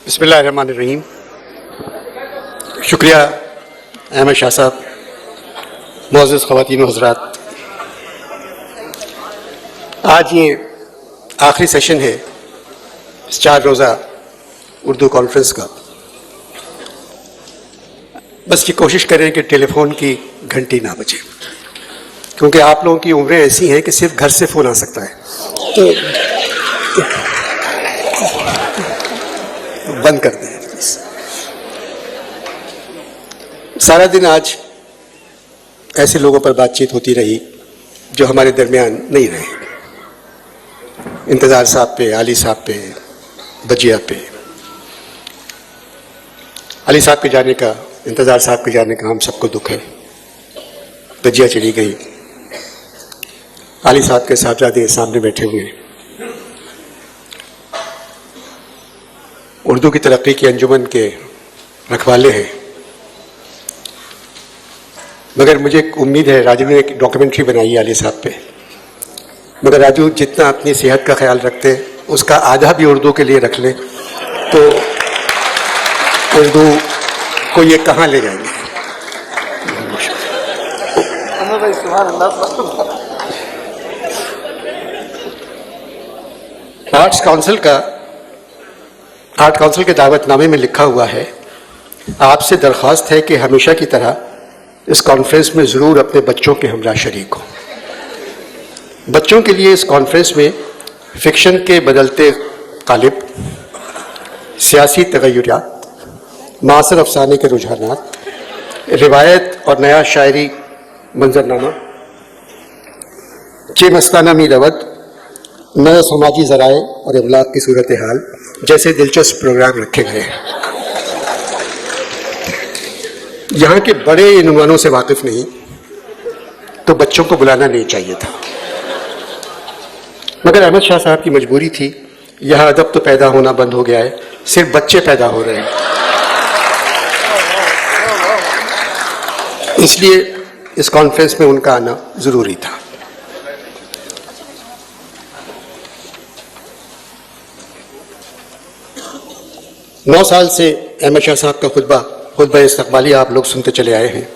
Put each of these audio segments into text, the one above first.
बिस्मिल्लाहिर्रहमानिर्रहीम। शुक्रिया अहमद शाह साहब, मुअज़्ज़िज़ ख़वातीन व हज़रात। आज ये आखिरी सेशन है इस 4 रोज़ा उर्दू कॉन्फ्रेंस का। बस ये कोशिश करें कि टेलीफोन की घंटी ना बजे, क्योंकि आप लोगों की उम्रें ऐसी हैं कि सिर्फ घर से फ़ोन आ सकता है, तो बंद कर दें। सारा दिन आज ऐसे लोगों पर बातचीत होती रही जो हमारे दरमियान नहीं रहे। इंतज़ार साहब पे, अली साहब पे, बजिया पे। अली साहब के जाने का, इंतज़ार साहब के जाने का हम सबको दुख है। बजिया चली गई, अली साहब के साहबजादे सामने बैठे हुए हैं। उर्दू की तरक्की की अंजुमन के रखवाले हैं, मगर मुझे उम्मीद है, राजू ने एक डॉक्यूमेंट्री बनाई है अली साहब पे, मगर राजू जितना अपनी सेहत का ख्याल रखते हैं उसका आधा भी उर्दू के लिए रख ले तो उर्दू को ये कहाँ ले जाएंगे। आर्ट काउंसिल के दावतनामे में लिखा हुआ है, आपसे दरख्वास्त है कि हमेशा की तरह इस कॉन्फ्रेंस में ज़रूर अपने बच्चों के हमरा शरीक हो। बच्चों के लिए इस कॉन्फ्रेंस में फ़िक्शन के बदलते कालिब, सियासी तग़य्युरात, मासर अफसाने के रुझानात, रिवायत और नया शायरी मंजरनामा, मस्ताना मीरवत, नए समाजी ज़राए और इब्लाग की सूरत हाल जैसे दिलचस्प प्रोग्राम रखे गए हैं। यहाँ के बड़े इन उन्वानों से वाकिफ नहीं तो बच्चों को बुलाना नहीं चाहिए था, मगर अहमद शाह साहब की मजबूरी थी। यहाँ अदब तो पैदा होना बंद हो गया है, सिर्फ बच्चे पैदा हो रहे हैं, इसलिए इस कॉन्फ्रेंस में उनका आना जरूरी था। नौ साल से अहमद शाह साहब का खुतबा इस्तक़बाली आप लोग सुनते चले आए हैं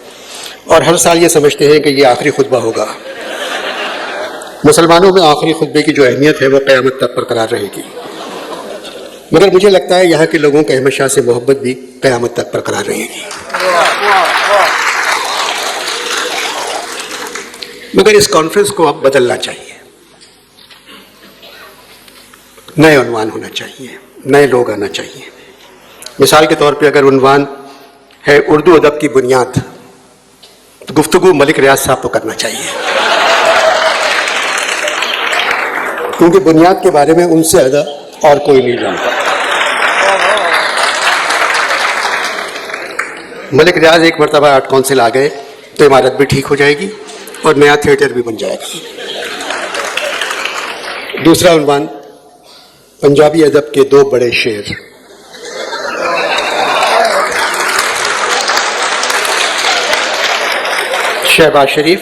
और हर साल ये समझते हैं कि ये आखिरी खुतबा होगा। मुसलमानों में आखिरी खुतबे की जो अहमियत है वो क़यामत तक बरकरार रहेगी, मगर मुझे लगता है यहाँ के लोगों को अहमद शाह से मोहब्बत भी क़यामत तक बरकरार रहेगी। मगर इस कॉन्फ्रेंस को अब बदलना चाहिए, नए उन्वान होना चाहिए, नए लोग आना चाहिए। मिसाल के तौर पे अगर उन्वान है उर्दू अदब की बुनियाद, तो गुफ्तगू मलिक रियाज साहब को करना चाहिए, क्योंकि बुनियाद के बारे में उनसे ज़्यादा और कोई नहीं जानता। मलिक रियाज एक मरतबा आर्ट काउंसिल आ गए तो इमारत भी ठीक हो जाएगी और नया थिएटर भी बन जाएगा। दूसरा उन्वान पंजाबी अदब के 2 बड़े शेर, शहबाज शरीफ,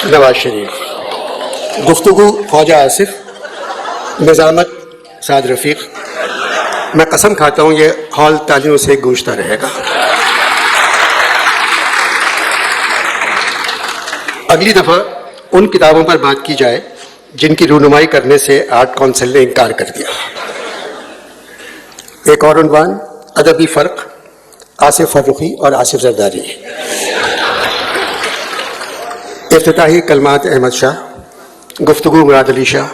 नवाज शरीफ। गुफ्तगू ख्वाजा आसिफ, निज़ामत साद रफ़ीक। मैं कसम खाता हूँ ये हॉल तालियों से गूंजता रहेगा। अगली दफ़ा उन किताबों पर बात की जाए जिनकी रूनुमाई करने से आर्ट काउंसिल ने इनकार कर दिया। एक और उन्वान अदबी फ़र्क, आसिफ फ़र्रुखी और आसिफ जरदारी। इफ्तिताही कलमात अहमद शाह, गुफ्तगू मुराद अली शाह,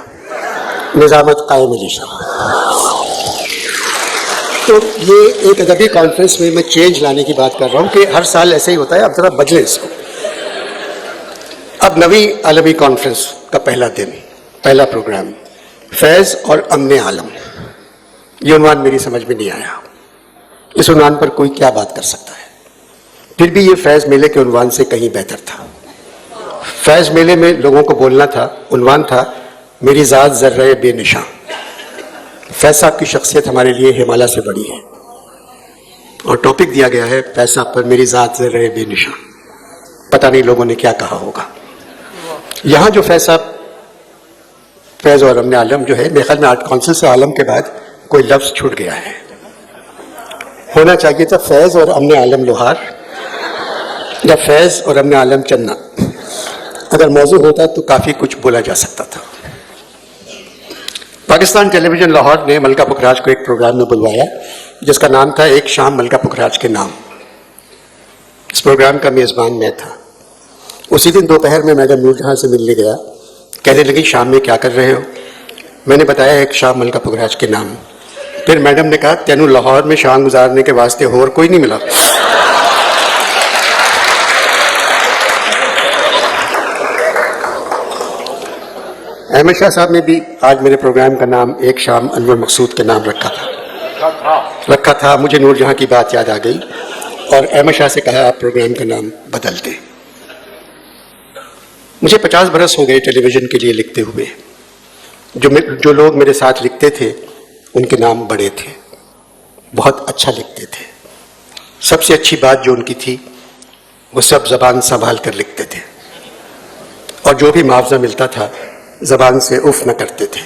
निज़ामत कायम अली शाह। तो ये एक अदबी कॉन्फ्रेंस में मैं चेंज लाने की बात कर रहा हूँ कि हर साल ऐसे ही होता है, अब ज़रा बदले इसको। अब नवी आलमी कॉन्फ्रेंस का पहला दिन, पहला प्रोग्राम, फैज़ और अमन आलम। ये उन्वान मेरी समझ में नहीं आया, इस उन्वान पर कोई क्या बात कर सकता है। फिर भी ये फैज़ मेले के उन्वान से कहीं बेहतर था। फैज़ मेले में लोगों को बोलना था, उन्वान था मेरी ज़ात ज़र्रे बेनिशां। फैज़ साहब की शख्सियत हमारे लिए हिमालय से बड़ी है और टॉपिक दिया गया है फैज़ साहब पर मेरी ज़ात ज़र्रे बेनिशां। पता नहीं लोगों ने क्या कहा होगा। यहाँ जो फैज़ साहब, फैज़ और अमन आलम जो है, मेरे ख्याल में आर्ट काउंसिल से आलम के बाद कोई लफ्ज़ छूट गया है। होना चाहिए था फैज और अम्न आलम लोहार या फैज और अम्न आलम चन्ना। अगर मौजू होता तो काफी कुछ बोला जा सकता था। पाकिस्तान टेलीविजन लाहौर ने मलका पुखराज को एक प्रोग्राम में बुलवाया जिसका नाम था एक शाम मलका पुखराज के नाम। इस प्रोग्राम का मेजबान मैं था। उसी दिन दोपहर में मैडम नूरजहां से मिलने गया। कहने लगी शाम में क्या कर रहे हो? मैंने बताया एक शाम मलका पुखराज के नाम। फिर मैडम ने कहा तेनू लाहौर में शाम गुजारने के वास्ते और कोई नहीं मिला? अहमद शाह साहब ने भी आज मेरे प्रोग्राम का नाम एक शाम अनवर मकसूद के नाम रखा था। मुझे नूरजहां की बात याद आ गई और अहमद शाह से कहा आप प्रोग्राम का नाम बदल दें। मुझे 50 बरस हो गए टेलीविजन के लिए लिखते हुए। जो लोग मेरे साथ लिखते थे उनके नाम बड़े थे, बहुत अच्छा लिखते थे। सबसे अच्छी बात जो उनकी थी वो सब जबान संभाल कर लिखते थे और जो भी मुआवजा मिलता था जबान से उफ न करते थे।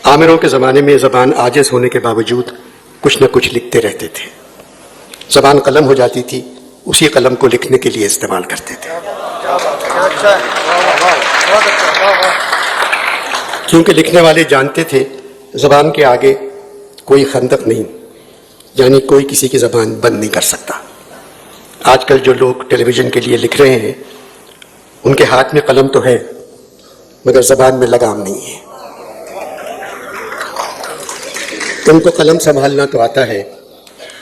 आमिरों के ज़माने में ज़बान आजिज़ होने के बावजूद कुछ न कुछ लिखते रहते थे। ज़बान कलम हो जाती थी, उसी कलम को लिखने के लिए इस्तेमाल करते थे। क्योंकि लिखने वाले जानते थे ज़बान के आगे कोई खंदक नहीं, यानी कोई किसी की ज़बान बंद नहीं कर सकता। आजकल जो लोग टेलीविज़न के लिए लिख रहे हैं उनके हाथ में कलम तो है मगर ज़बान में लगाम नहीं है। उनको कलम संभालना तो आता है,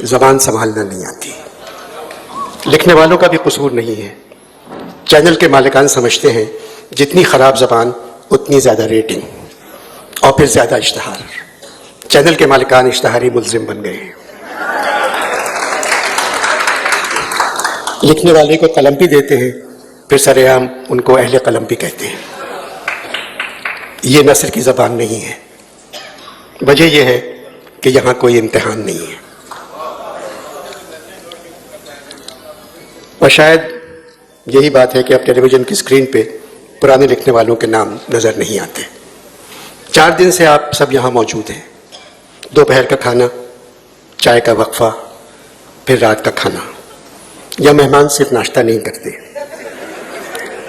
ज़बान संभालना नहीं आती। लिखने वालों का भी कसूर नहीं है। चैनल के मालिकान समझते हैं जितनी ख़राब ज़बान उतनी ज़्यादा रेटिंग और फिर ज़्यादा इश्तहार। चैनल के मालिकान इश्तहारी मुल्ज़िम बन गए हैं। लिखने वाले को कलम भी देते हैं, फिर सरेआम उनको अहले कलम भी कहते हैं। ये नस्र की ज़बान नहीं है। वजह यह है कि यहाँ कोई इम्तिहान नहीं है और शायद यही बात है कि अब टेलीविज़न की स्क्रीन पे पुराने लिखने वालों के नाम नज़र नहीं आते। 4 दिन से आप सब यहाँ मौजूद हैं। दोपहर का खाना, चाय का वक्फा, फिर रात का खाना। यह मेहमान सिर्फ नाश्ता नहीं करते।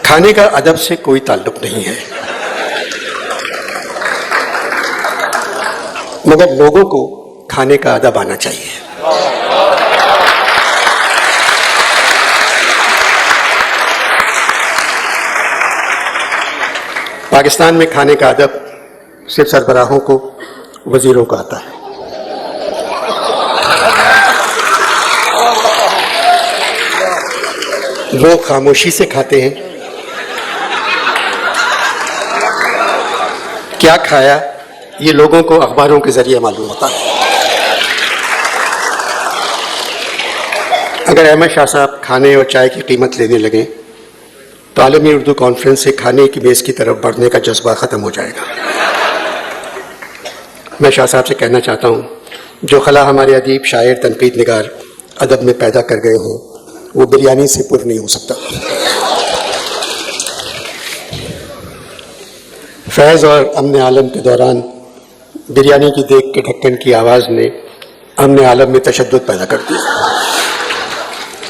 खाने का अदब से कोई ताल्लुक नहीं है मगर लोगों को खाने का अदब आना चाहिए। पाकिस्तान में खाने का अदब सिर्फ सरबराहों को, वजीरों को आता है। वो खामोशी से खाते हैं। क्या खाया ये लोगों को अखबारों के जरिए मालूम होता है। अगर अहमद शाह साहब खाने और चाय की कीमत लेने लगे तो आलमी उर्दू कॉन्फ्रेंस से खाने की मेज़ की तरफ बढ़ने का जज्बा ख़त्म हो जाएगा। मैं शाह साहब से कहना चाहता हूँ जो खला हमारे अदीब, शायर, तनकीद निगार अदब में पैदा कर गए हैं वो बिरयानी से पुर नहीं हो सकता। फैज़ और अम्न आलम के दौरान बिरयानी की देख के ढक्कन की आवाज़ ने अम्न आलम में तशद्दुद पैदा कर दिया।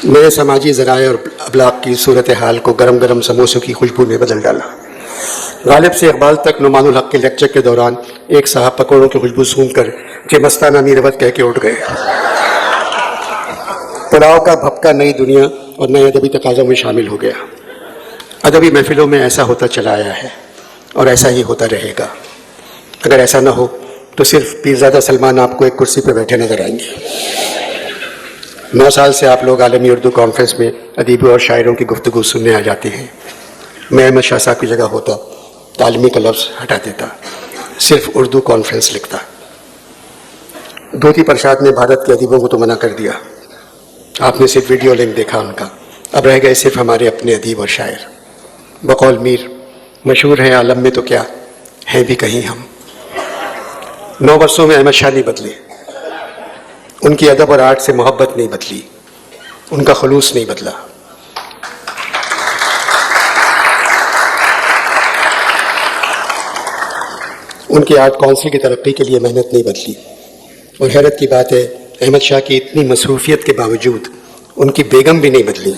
मेरे समाजी ज़राए और अबलाग की सूरत हाल को गरम गरम समोसों की खुशबू ने बदल डाला। गालिब से इकबाल तक नुमानुल हक के लेक्चर के दौरान एक साहब पकौड़ों की खुशबू सूंघकर जे मस्ताना मीरवत कह के उठ गए। पुलाव का भपका नई दुनिया और नए अदबी तकाज़ों में शामिल हो गया। अदबी महफिलों में ऐसा होता चला आया है और ऐसा ही होता रहेगा। अगर ऐसा ना हो तो सिर्फ पीरज़ादा सलमान आपको एक कुर्सी पर बैठे नजर आएंगे। 9 साल से आप लोग आलमी उर्दू कॉन्फ्रेंस में अदीबों और शायरों की गुफ्तगू सुनने आ जाते हैं। मैं अहमद शाह साहब की जगह होता तो आलमी का लफ्ज़ हटा देता, सिर्फ उर्दू कॉन्फ्रेंस लिखता। धोती प्रसाद ने भारत के अदीबों को तो मना कर दिया। आपने सिर्फ वीडियो लिंक देखा उनका। अब रह गए सिर्फ हमारे अपने अदीब और शायर। बकौल मीर मशहूर हैं आलम में तो क्या हैं भी कहीं हम। 9 वर्षों में अहमद शाह नहीं बदले। उनकी अदब और आर्ट से मोहब्बत नहीं बदली, उनका खलूस नहीं बदला। उनकी आर्ट काउंसिल की तरक्की के लिए मेहनत नहीं बदली। और हैरत की बात है अहमद शाह की इतनी मसरूफियत के बावजूद उनकी बेगम भी नहीं बदली।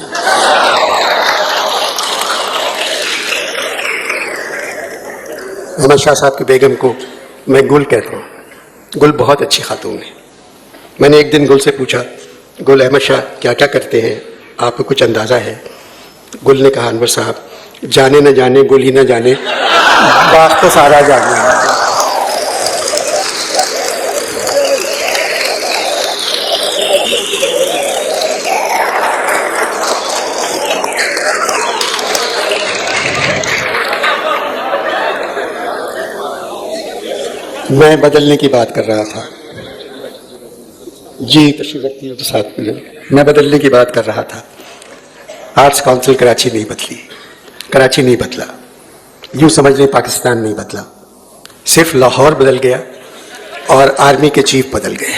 अहमद शाह साहब की बेगम को मैं गुल कहता हूँ। गुल बहुत अच्छी खातून है। मैंने एक दिन गुल से पूछा, गुल अहमद शाह क्या क्या करते हैं, आपको कुछ अंदाज़ा है? गुल ने कहा, अनवर साहब जाने न जाने गुल ही न जाने, बात तो सारा जाने। मैं बदलने की बात कर रहा था जी, तशरीफ रखती है तो साथ में। मैं बदलने की बात कर रहा था। आर्ट्स काउंसिल कराची नहीं बदली, कराची नहीं बदला, यूं समझ लें पाकिस्तान नहीं बदला, सिर्फ लाहौर बदल गया और आर्मी के चीफ बदल गए।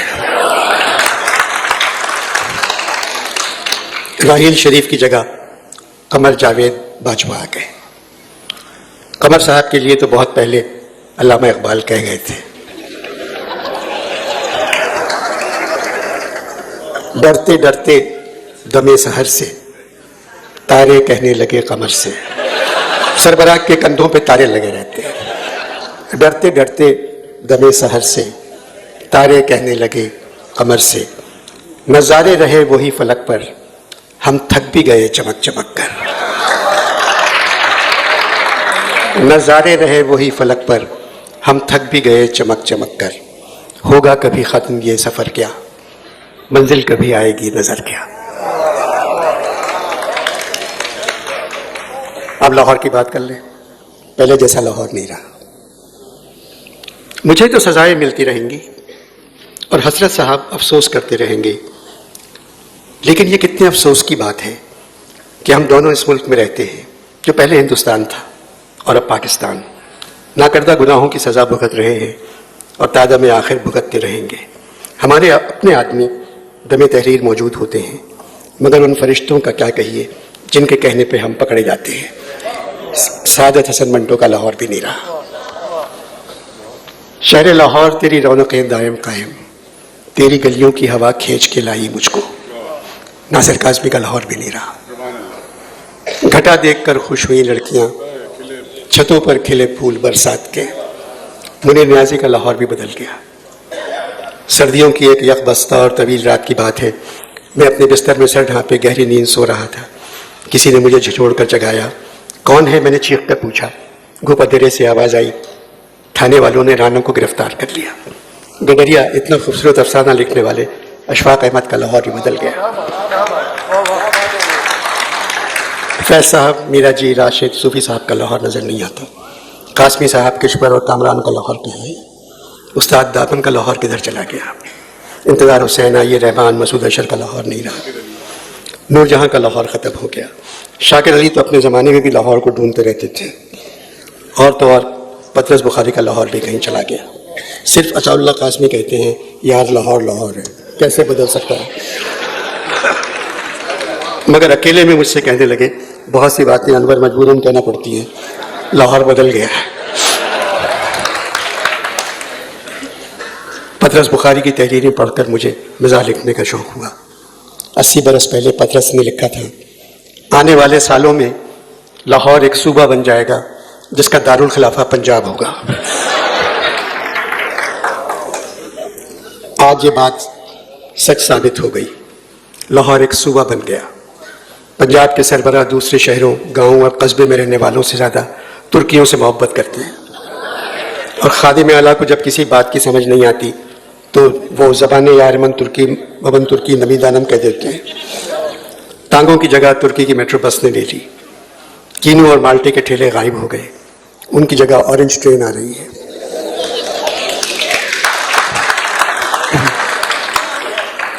राहील शरीफ की जगह कमर जावेद बाजवा आ गए। कमर साहब के लिए तो बहुत पहले अल्लामा इकबाल कह गए थे, डरते डरते दमे सहर से तारे कहने लगे कमर से। सरबराह के कंधों पे तारे लगे रहते हैं। डरते डरते दमे सहर से तारे कहने लगे कमर से, नजारे रहे वही फलक पर, हम थक भी गए चमक चमक कर। नजारे रहे वही फलक पर, हम थक भी गए चमक चमक कर। होगा कभी खत्म ये सफर क्या, मंजिल कभी आएगी नजर क्या। अब लाहौर की बात कर लें। पहले जैसा लाहौर नहीं रहा। मुझे तो सजाएं मिलती रहेंगी और हसरत साहब अफसोस करते रहेंगे, लेकिन ये कितने अफसोस की बात है कि हम दोनों इस मुल्क में रहते हैं जो पहले हिंदुस्तान था और अब पाकिस्तान। नाकर्दा गुनाहों की सजा भुगत रहे हैं और तादा में आखिर भुगतते रहेंगे। हमारे अपने आदमी दमे तहरीर मौजूद होते हैं, मगर उन फरिश्तों का क्या कहिए जिनके कहने पे हम पकड़े जाते हैं। सादत हसन मंटो का लाहौर भी नहीं रहा। शहर लाहौर तेरी रौनकें दायम कायम, तेरी गलियों की हवा खींच के लाई मुझको। नासिर काज़मी का लाहौर भी नहीं रहा। घटा देखकर खुश हुई लड़कियां, छतों पर खिले फूल बरसात के। मुनीर न्याजी का लाहौर भी बदल गया। सर्दियों की एक यकबस्ता और तवील रात की बात है। मैं अपने बिस्तर में सर ढांपे गहरी नींद सो रहा था। किसी ने मुझे झिझोड़ कर जगाया। कौन है, मैंने चीख कर पूछा। घुपधरे से आवाज आई, थाने वालों ने राना को गिरफ्तार कर लिया। गडरिया इतना खूबसूरत अफसाना लिखने वाले अशफाक अहमद का लाहौर भी बदल गया। फैज साहब, मीरा जी, राशिद, सूफी साहब का लाहौर नजर नहीं आता। कासमी साहब, किशवर और कामरान का लाहौर कहाँ है? उस्ताद दामन का लाहौर किधर चला गया? इंतजार हुसैन, ये रहमान, मसूद अशर का लाहौर नहीं रहा। नूरजहां का लाहौर ख़त्म हो गया। शाकिर अली तो अपने ज़माने में भी लाहौर को ढूंढते रहते थे। और तो और पतरस बुखारी का लाहौर भी कहीं चला गया। सिर्फ अताउल्लाह कासमी कहते हैं यार लाहौर लाहौर है, कैसे बदल सकता है। मगर अकेले में मुझसे कहने लगे, बहुत सी बातें अनवर मजबूरन कहना पड़ती हैं, लाहौर बदल गया है। पतरस बुखारी की तहरीरें पढ़कर मुझे मिज़ाह लिखने का शौक़ हुआ। 80 बरस पहले पतरस ने लिखा था, आने वाले सालों में लाहौर एक सूबा बन जाएगा जिसका दारुल खिलाफा पंजाब होगा। आज ये बात सच साबित हो गई। लाहौर एक सूबा बन गया। पंजाब के सरबराह दूसरे शहरों, गांवों और कस्बे में रहने वालों से ज़्यादा तुर्कियों से मोहब्बत करते हैं। और खादिम आला को जब किसी बात की समझ नहीं आती तो वो ज़बान यारमन तुर्की वबन तुर्की नबी दानम कह देते हैं। टांगों की जगह तुर्की की मेट्रो बस ने ले ली। कीनू और माल्टे के ठेले गायब हो गए, उनकी जगह ऑरेंज ट्रेन आ रही है।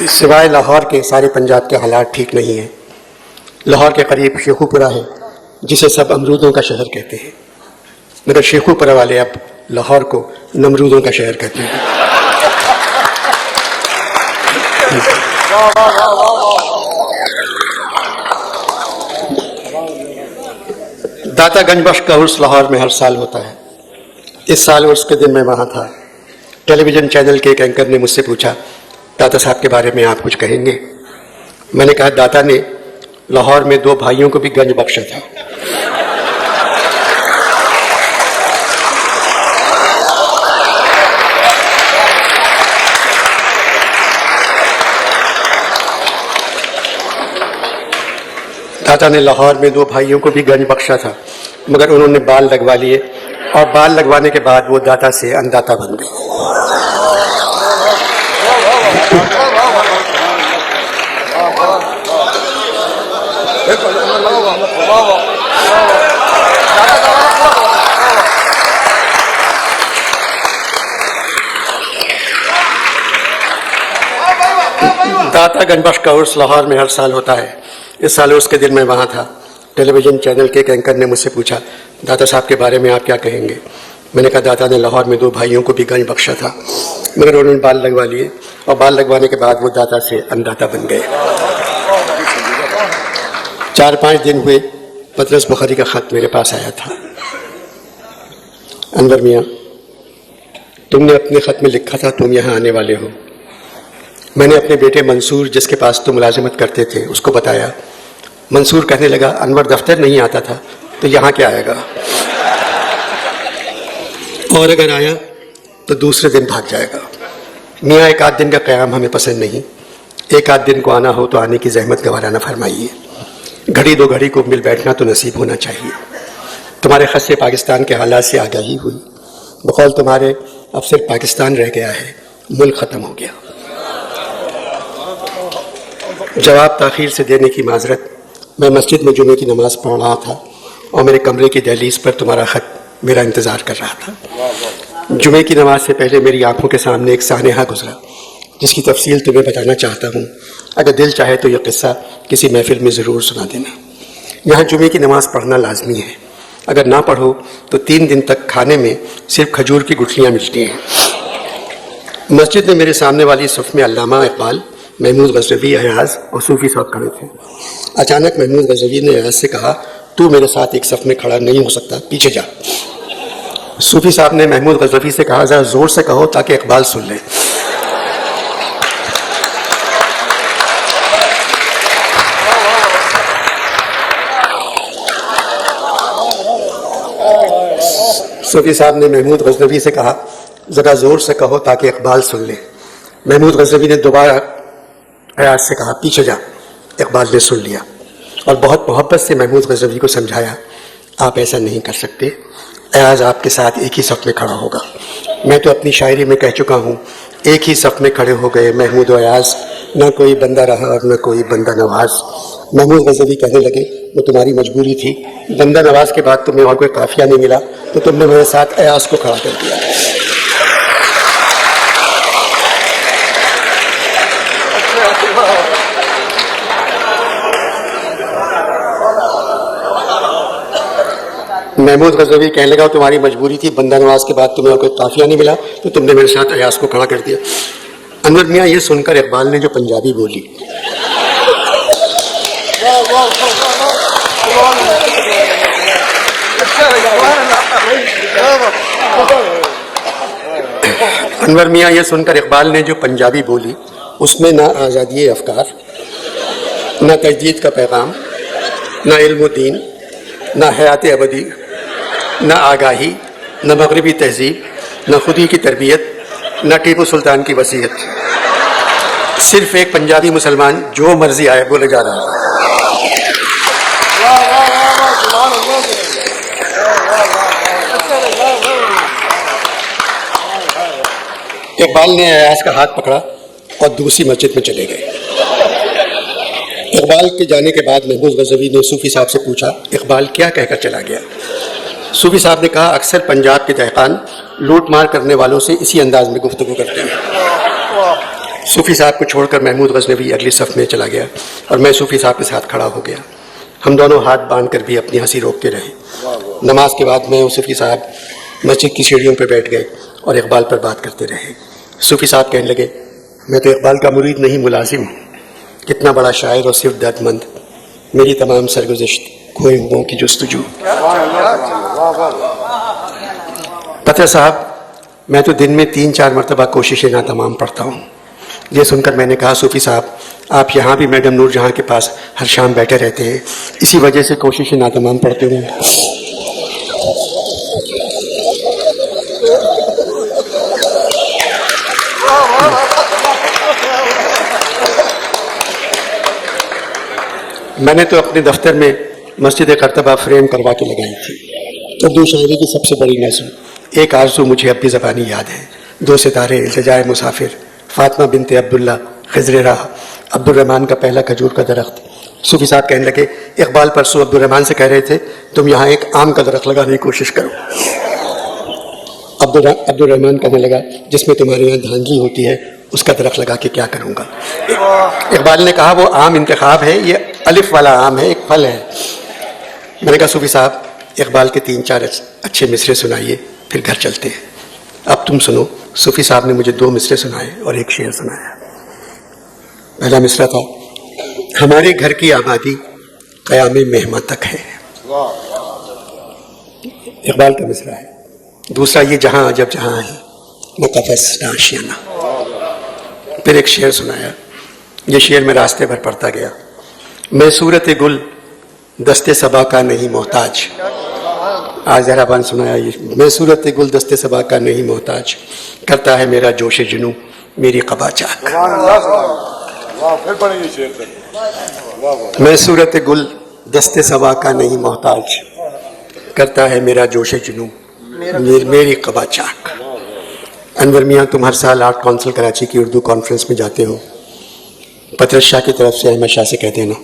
सिवाय लाहौर के सारे पंजाब के हालात ठीक नहीं हैं। लाहौर के करीब शेखुपुरा है जिसे सब अमरूदों का शहर कहते हैं, मगर शेखुपुरा वाले अब लाहौर को नमरूदों का शहर कहते हैं। दाता गंजबख्श का उर्स लाहौर में हर साल होता है। इस साल उर्स के दिन मैं वहाँ था। टेलीविज़न चैनल के एक एंकर ने मुझसे पूछा, दाता साहब के बारे में आप कुछ कहेंगे? मैंने कहा, दाता ने लाहौर में 2 भाइयों को भी गंज बख्शा था। दाता ने लाहौर में 2 भाइयों को भी गंज बख्शा था, मगर उन्होंने बाल लगवा लिए और बाल लगवाने के बाद वो दाता से अनदाता बन गए। दाता गंजबख्श का उर्स लाहौर में हर साल होता है। इस साल उर्स के दिन मैं वहाँ था। टेलीविज़न चैनल के एक एंकर ने मुझसे पूछा, दाता साहब के बारे में आप क्या कहेंगे? मैंने कहा, दाता ने लाहौर में 2 भाइयों को भी गंज बख्शा था, मगर उन्होंने बाल लगवा लिए और बाल लगवाने के बाद वो दाता से अनदाता बन गए। 4-5 दिन हुए, पतरस बुखारी का ख़त मेरे पास आया था। अनवर मियाँ, तुमने अपने ख़त में लिखा था तुम यहाँ आने वाले हो। मैंने अपने बेटे मंसूर, जिसके पास तुम मुलाजिमत करते थे, उसको बताया। मंसूर कहने लगा, अनवर दफ्तर नहीं आता था तो यहाँ क्या आएगा, और अगर आया तो दूसरे दिन भाग जाएगा। मियाँ, 1 आध दिन का क़याम हमें पसंद नहीं। 1 आध दिन को आना हो तो आने की जहमत गवारा न फरमाइए। घड़ी 2 घड़ी को मिल बैठना तो नसीब होना चाहिए। तुम्हारे ख़त से पाकिस्तान के हालात से आगाही हुई। बकौल तुम्हारे अब सिर्फ पाकिस्तान रह गया है, मुल्क ख़त्म हो गया। जवाब ताख़ीर से देने की माजरत। मैं मस्जिद में जुमे की नमाज़ पढ़ रहा था और मेरे कमरे की दहलीज़ पर तुम्हारा ख़त मेरा इंतज़ार कर रहा था। जुमे की नमाज से पहले मेरी आंखों के सामने एक सानेहा गुजरा, जिसकी तफसील तुम्हें बताना चाहता हूँ। अगर दिल चाहे तो यह किस्सा किसी महफिल में ज़रूर सुना देना। यहाँ जुमे की नमाज़ पढ़ना लाजमी है। अगर ना पढ़ो तो 3 दिन तक खाने में सिर्फ खजूर की गुठलियाँ मिलती हैं। मस्जिद में मेरे सामने वाली सफ़ में अल्लामा इकबाल, महमूद गज़नवी, अयाज़ और सूफ़ी साहब खड़े थे। अचानक महमूद गज़नवी ने अयाज़ से कहा, तू मेरे साथ एक सफ़ में खड़ा नहीं हो सकता, पीछे जा। सूफ़ी साहब ने महमूद गज़नवी से कहा, ज़रा ज़ोर से कहो ताकि इकबाल सुन ले। सूफ़ी साहब ने महमूद गज़नवी से कहा, ज़रा ज़ोर से कहो ताकि इकबाल सुन ले। महमूद गज़नवी ने दोबारा अयाज़ से कहा, पीछे जा। इकबाल ने सुन लिया और बहुत मोहब्बत से महमूद गज़नवी को समझाया, आप ऐसा नहीं कर सकते, अयाज़ आपके साथ एक ही सफ़ में खड़ा होगा। मैं तो अपनी शायरी में कह चुका हूँ, एक ही सफ़ में खड़े हो गए महमूद और अयाज़, न कोई बंदा रहा और न कोई बंदा नवाज। महमूद गज़नवी कहने लगे, वो तुम्हारी मजबूरी थी, बंदा नवाज के बाद तुम्हें और कोई काफिया नहीं मिला तो तुमने मेरे साथ अयाज़ को खड़ा कर दिया। महमूद गज़नवी कहने लगा, तुम्हारी मजबूरी थी, बंदा नवाज के बाद तुम्हें और कोई काफिया नहीं मिला तो तुमने मेरे साथ अयाज़ को खड़ा कर दिया। अनवर मियाँ, ये सुनकर इकबाल ने जो पंजाबी बोली, अनवर मियाँ ये सुनकर इकबाल ने जो पंजाबी बोली, उसमें ना आज़ादी अफ़कार, ना तजदीद का पैगाम, ना इल्म दीन, ना हयात अबदी, ना आगाही, ना मगरबी तहजीब, ना खुदी की तरबियत, ना टीपू सुल्तान की वसीयत। सिर्फ एक पंजाबी मुसलमान जो मर्जी आए बोले जा रहा है। इकबाल ने अयाज़ का हाथ पकड़ा और दूसरी मस्जिद में चले गए। इकबाल के जाने के बाद महमूद गज़नवी ने सूफ़ी साहब से पूछा, इकबाल क्या कहकर चला गया? सूफ़ी साहब ने कहा, अक्सर पंजाब के दहकान लूट मार करने वालों से इसी अंदाज में गुफ्तगू करते हैं। सूफ़ी साहब को छोड़कर महमूद गज़नवी अगली सफ़ में चला गया और मैं सूफ़ी साहब के साथ खड़ा हो गया। हम दोनों हाथ बांध कर भी अपनी हंसी रोकते रहे। नमाज के बाद मैं और सूफ़ी साहब मस्जिद की सीढ़ियों पर बैठ गए और इकबाल पर बात करते रहे। सूफ़ी साहब कहने लगे, मैं तो इकबाल का मुरीद नहीं, मुलाजिम हूँ। कितना बड़ा शायर और सिर्फ दर्दमंद, मेरी तमाम सरगुज़िश्त खोए हुओं की जुस्तजू। पता साहब, मैं तो दिन में 3-4 मरतबा कोशिश नातमाम पढ़ता हूँ। ये सुनकर मैंने कहा, सूफी साहब, आप यहाँ भी मैडम नूर जहाँ के पास हर शाम बैठे रहते हैं, इसी वजह से कोशिश नातमाम पढ़ते हुए। मैंने तो अपने दफ्तर में मस्जिद करतबा फ्रेम करवा के लगाई थी। उर्दू शायरी की सबसे बड़ी नज़्म, एक आरज़ू मुझे अब भी ज़बानी याद है। दो सितारे, इल्तिजाए मुसाफिर, फातिमा बिनते अब्दुल्ला, खिज़्र राह, अब्दुर्रहमान का पहला खजूर का दरख्त। सूफी साहब कहने लगे, इकबाल परसों अब्दुर्रहमान से कह रहे थे तुम यहाँ एक आम का दरख्त लगाने की कोशिश करो। अब्दुर्रहमान कहने लगा, जिसमें तुम्हारे यहाँ धांधली होती है उसका दरख्त लगा के क्या करूँगा। इकबाल ने कहा, वो आम इंतखाब है, ये अलिफ वाला आम है, एक फल है। मैंने कहा, सूफी साहब, इकबाल के 3-4 अच्छे मिसरे सुनाइए, फिर घर चलते हैं। अब तुम सुनो। सूफी साहब ने मुझे 2 मिसरे सुनाए और एक शेर सुनाया। पहला मिसरा था, हमारे घर की आबादी क़यामे मेहमा तक है। इकबाल का मिसरा है। दूसरा, ये जहां जब जहां है न कफस न आशियाना। फिर एक शेर सुनाया। ये शेर मैं रास्ते भर पढ़ता गया। मैं सूरत गुल दस्ते सबा का नहीं मोहताज। आज जरा बन सुनाया ये, मैं सूरत गुल दस्ते सबा का नहीं मोहताज, करता है मेरा जोश जुनू मेरी क़बा चाक। मैं सूरत गुल दस्ते सबा का नहीं मोहताज, करता है मेरा जोश जुनू मेरी क़बा चाक। अनवर मियाँ, तुम हर साल आर्ट काउंसिल कराची की उर्दू कॉन्फ्रेंस में जाते हो। पत्रस शाह की तरफ से अहमद शाह से कह देना,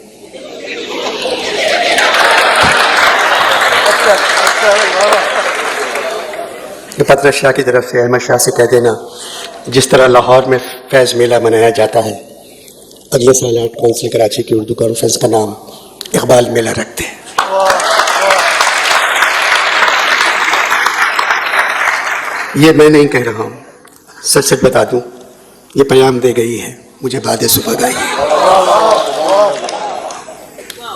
पत्रस शाह की तरफ से अहमद शाह से कह देना, जिस तरह लाहौर में फैज़ मेला मनाया जाता है, अगले साल आर्ट काउंसिल कराची की उर्दू कॉन्फ्रेंस का नाम इकबाल मेला रखते हैं। ये मैं नहीं कह रहा हूँ, सच सच बता दूँ, ये पैगाम दे गई है मुझे बाद सुबह गाई है।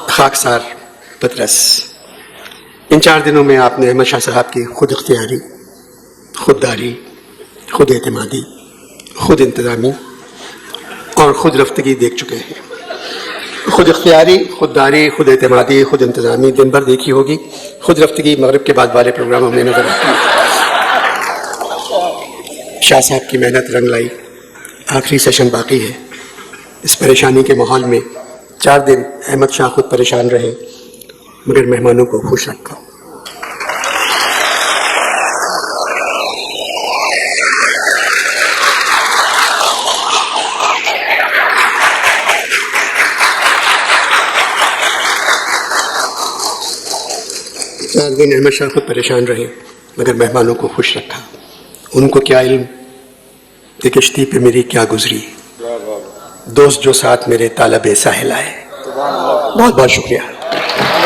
खाकसार पतरस, इन 4 दिनों में आपने अहमद शाह साहब की खुद इख्तियारी, खुददारी, खुद एतमादी, खुद इंतज़ामी और खुद रफ्तगी देख चुके हैं। खुद इख्तियारी, खुददारी, खुद एतमादी, खुद इंतज़ामी दिन भर देखी होगी। खुद रफ्तगी मगरिब के बाद वाले प्रोग्रामों में नजर आती है। शाह साहब की मेहनत रंग लाई। आखिरी सेशन बाकी है। इस परेशानी के माहौल में 4 दिन अहमद शाह खुद परेशान रहे, मगर मेहमानों को खुश रखा। चार दिन अहमद शाह खुद परेशान रहे, मगर मेहमानों को खुश रखा। उनको क्या इल्म कि किश्ती पे मेरी क्या गुजरी, दोस्त जो साथ मेरे तालब साहिल आए। बहुत बहुत शुक्रिया।